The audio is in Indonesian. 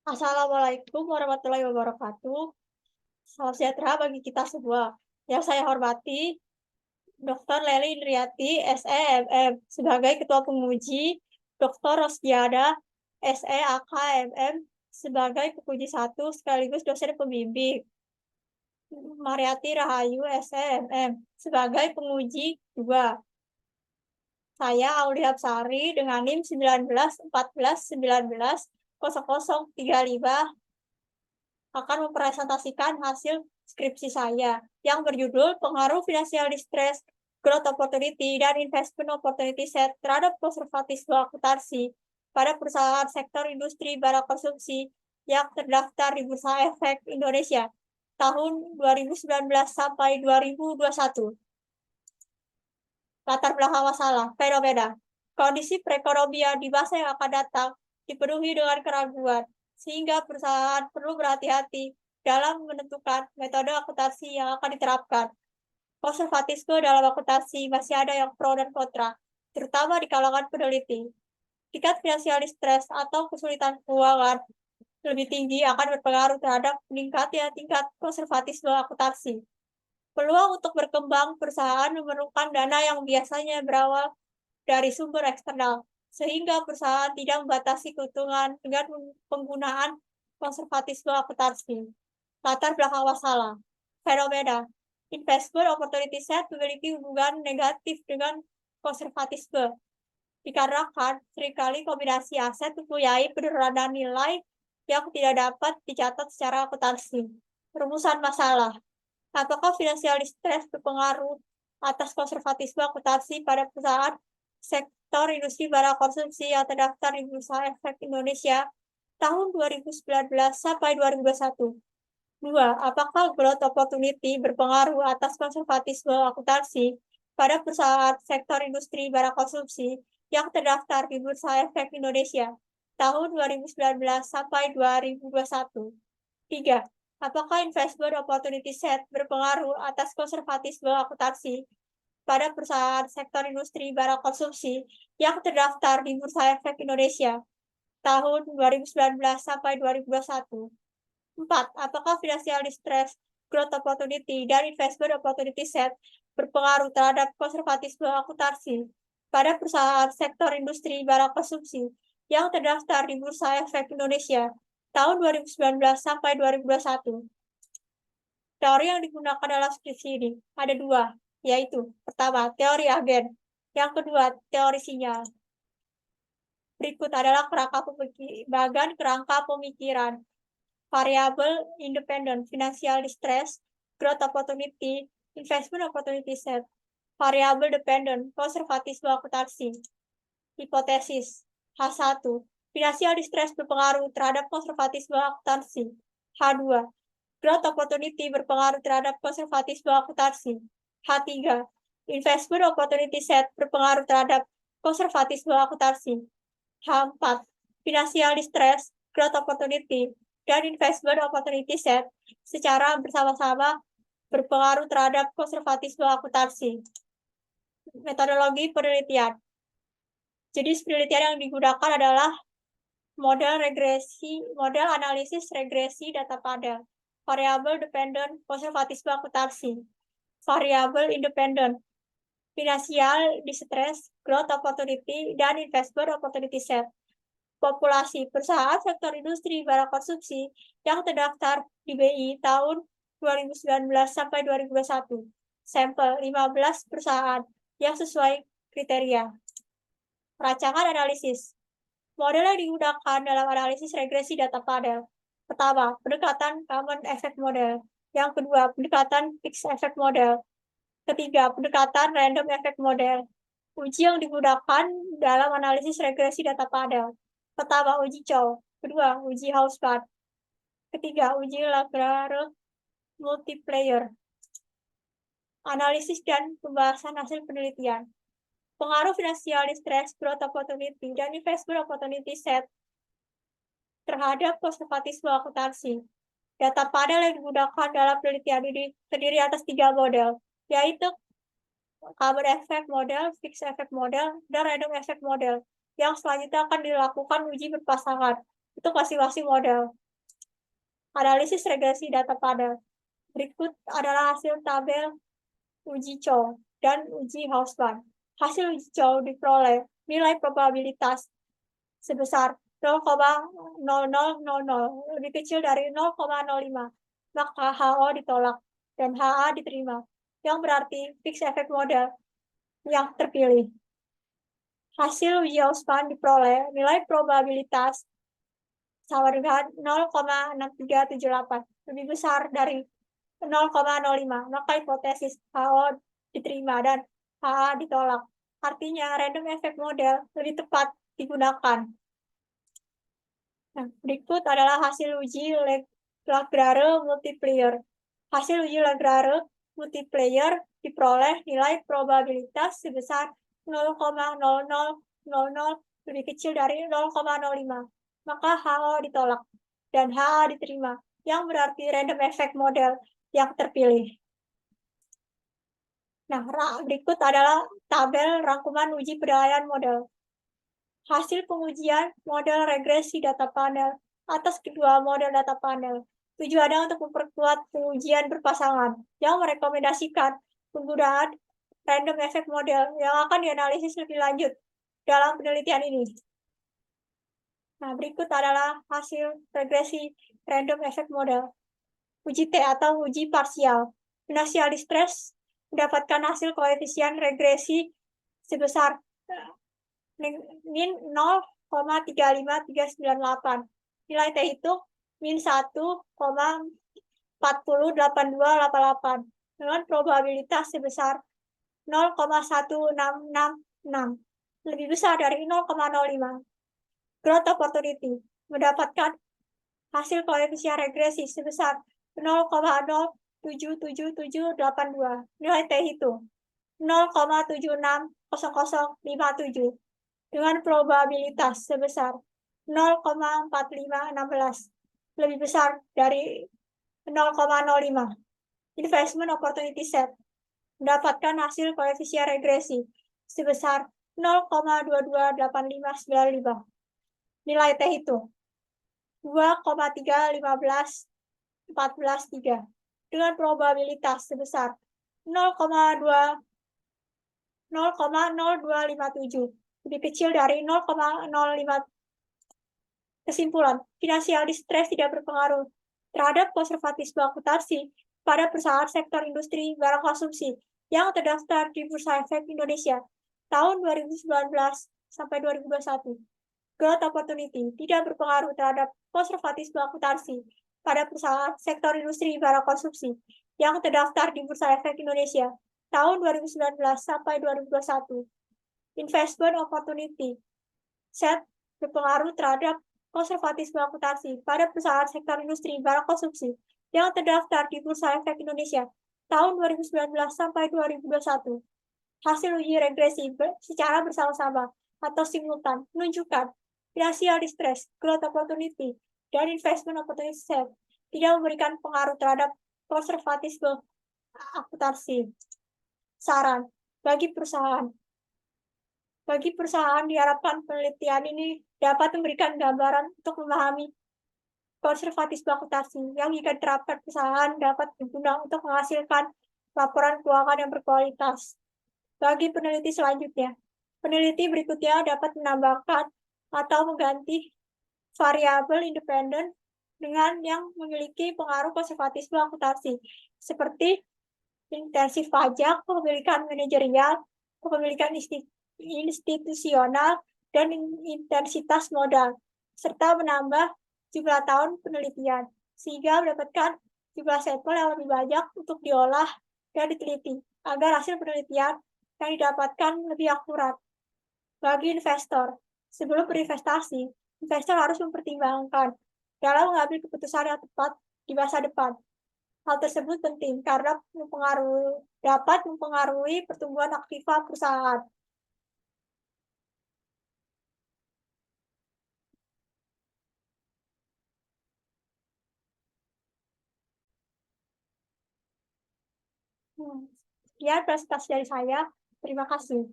Assalamualaikum warahmatullahi wabarakatuh. Salam sejahtera bagi kita semua. Yang saya hormati, Dr. Lely Indriati, SE MM, sebagai Ketua Penguji, Dr. Rosdiana, SE AK MM, sebagai Penguji 1 sekaligus dosen pembimbing, Mariati Rahayu, SE MM, sebagai Penguji 2. Saya Aulia Hapsari dengan NIM 19 14 19 0035 akan mempresentasikan hasil skripsi saya yang berjudul Pengaruh Financial Distress, Growth Opportunity, dan Investment Opportunity Set terhadap konservatisme akuntansi pada perusahaan sektor industri barang konsumsi yang terdaftar di Bursa Efek Indonesia tahun 2019 sampai 2021. Latar belakang masalah, fenomena. Kondisi perekonomian di masa yang akan datang dipenuhi dengan keraguan, sehingga perusahaan perlu berhati-hati dalam menentukan metode akuntansi yang akan diterapkan. Konservatisme dalam akuntansi masih ada yang pro dan kontra, terutama di kalangan peneliti. Tingkat finansial distress atau kesulitan keuangan lebih tinggi akan berpengaruh terhadap meningkatnya tingkat konservatisme akuntansi. Peluang untuk berkembang perusahaan memerlukan dana yang biasanya berawal dari sumber eksternal, sehingga perusahaan tidak membatasi keuntungan dengan penggunaan konservatisme akuntansi. Latar belakang masalah, fenomena, investment opportunity set memiliki hubungan negatif dengan konservatisme, dikarenakan seringkali kombinasi aset mempunyai penurunan nilai yang tidak dapat dicatat secara akuntansi. Rumusan masalah, apakah financial distress berpengaruh atas konservatisme akuntansi pada perusahaan sektor industri barang konsumsi yang terdaftar di Bursa Efek Indonesia tahun 2019 sampai 2021? 2. Apakah growth opportunity berpengaruh atas konservatisme akuntansi pada perusahaan sektor industri barang konsumsi yang terdaftar di Bursa Efek Indonesia tahun 2019 sampai 2021? 3. Apakah investment opportunity set berpengaruh atas konservatisme akuntansi pada perusahaan sektor industri barang konsumsi yang terdaftar di Bursa Efek Indonesia tahun 2019 sampai 2021? 4. Apakah financial distress, growth opportunity, dan investment opportunity set berpengaruh terhadap konservatisme akuntansi pada perusahaan sektor industri barang konsumsi yang terdaftar di Bursa Efek Indonesia tahun 2019 sampai 2021? Teori yang digunakan dalam skripsi ini ada dua, yaitu pertama, teori agen, yang kedua, teori sinyal. Berikut adalah bagian kerangka pemikiran. Variable independent, financial distress, growth opportunity, investment opportunity set. Variable dependent, konservatisme akuntansi. Hipotesis H1, financial distress berpengaruh terhadap konservatisme akuntansi. H2, growth opportunity berpengaruh terhadap konservatisme akuntansi. H3, investment opportunity set berpengaruh terhadap konservatisme akuntansi. H4, financial distress, growth opportunity, dan investment opportunity set secara bersama-sama berpengaruh terhadap konservatisme akuntansi. Metodologi penelitian. Jenis penelitian yang digunakan adalah model analisis regresi data pada, variabel dependent, konservatisme akuntansi, variabel independent, financial distress, growth opportunity, dan investment opportunity set. Populasi perusahaan sektor industri barang konsumsi yang terdaftar di BI tahun 2019 sampai 2021. Sampel 15 perusahaan yang sesuai kriteria. Perancangan analisis. Model yang digunakan dalam analisis regresi data panel. Pertama, pendekatan common effect model. Yang kedua, pendekatan fixed effect model. Ketiga, pendekatan random effect model. Uji yang digunakan dalam analisis regresi data panel. Pertama, uji Chow. Kedua, uji Hausman. Ketiga, uji Lagrange multiplier. Analisis dan pembahasan hasil penelitian. Pengaruh financial distress, growth opportunity, dan investment opportunity set terhadap konservatisme akuntansi. Data panel yang digunakan dalam penelitian ini terdiri atas 3 model, yaitu common effect model, fixed effect model, dan random effect model, yang selanjutnya akan dilakukan uji berpasangan. Itu masing-masing model. Analisis regresi data panel. Berikut adalah hasil tabel uji Chow dan uji Hausmann. Hasil uji Chow diperoleh nilai probabilitas sebesar 0,0000, lebih kecil dari 0,05, maka HO ditolak dan HA diterima, yang berarti fixed effect model yang terpilih. Hasil uji Hausmann diperoleh nilai probabilitas sama dengan 0,6378, lebih besar dari 0,05, maka hipotesis HO diterima dan HA ditolak. Artinya random effect model lebih tepat digunakan. Nah, berikut adalah hasil uji Lagrave multiplier. Hasil uji Lagrave multiplier diperoleh nilai probabilitas sebesar 0,0000, lebih kecil dari 0,05, maka HO ditolak dan HA diterima, yang berarti random effect model yang terpilih. Nah, berikut adalah tabel rangkuman uji penilaian model. Hasil pengujian model regresi data panel atas kedua model data panel. Tujuannya untuk memperkuat pengujian berpasangan yang merekomendasikan penggunaan random effect model yang akan dianalisis lebih lanjut dalam penelitian ini. Nah, berikut adalah hasil regresi random effect model. Uji T atau uji parsial. Financial distress mendapatkan hasil koefisien regresi sebesar min 0,35398. Nilai T itu min 1,408288 dengan probabilitas sebesar 0,1666, lebih besar dari 0,05. Growth opportunity mendapatkan hasil koefisien regresi sebesar 0,077782. Nilai T itu 0,760057 dengan probabilitas sebesar 0,4516, lebih besar dari 0,05. Investment opportunity set mendapatkan hasil koefisien regresi sebesar 0,228595. Nilai T itu 2,315143 dengan probabilitas sebesar 0,0257, lebih kecil dari 0,05. Kesimpulan, financial distress tidak berpengaruh terhadap konservatisme akuntansi pada perusahaan sektor industri barang konsumsi yang terdaftar di Bursa Efek Indonesia tahun 2019 sampai 2021. Growth opportunity tidak berpengaruh terhadap konservatisme akuntansi pada perusahaan sektor industri barang konsumsi yang terdaftar di Bursa Efek Indonesia tahun 2019 sampai 2021. Investment opportunity set berpengaruh terhadap konservatisme akuntansi pada perusahaan sektor industri barang konsumsi yang terdaftar di Bursa Efek Indonesia tahun 2019 sampai 2021. Hasil uji regresi secara bersama-sama atau simultan menunjukkan financial distress, growth opportunity, dan investment opportunity set tidak memberikan pengaruh terhadap konservatisme akuntansi. Saran bagi perusahaan. Bagi perusahaan diharapkan penelitian ini dapat memberikan gambaran untuk memahami konservatisme akuntansi yang jika diterapkan perusahaan dapat berguna untuk menghasilkan laporan keuangan yang berkualitas. Bagi peneliti selanjutnya, peneliti berikutnya dapat menambahkan atau mengganti variabel independen dengan yang memiliki pengaruh konservatisme akuntansi, seperti intensif pajak, kepemilikan manajerial, kepemilikan institusional, dan intensitas modal, serta menambah jumlah tahun penelitian, sehingga mendapatkan jumlah sampel yang lebih banyak untuk diolah dan diteliti, agar hasil penelitian yang didapatkan lebih akurat. Bagi investor, sebelum berinvestasi, investor harus mempertimbangkan dalam mengambil keputusan yang tepat di masa depan. Hal tersebut penting karena dapat mempengaruhi pertumbuhan aktiva perusahaan. Sekian presentasi dari saya. Terima kasih.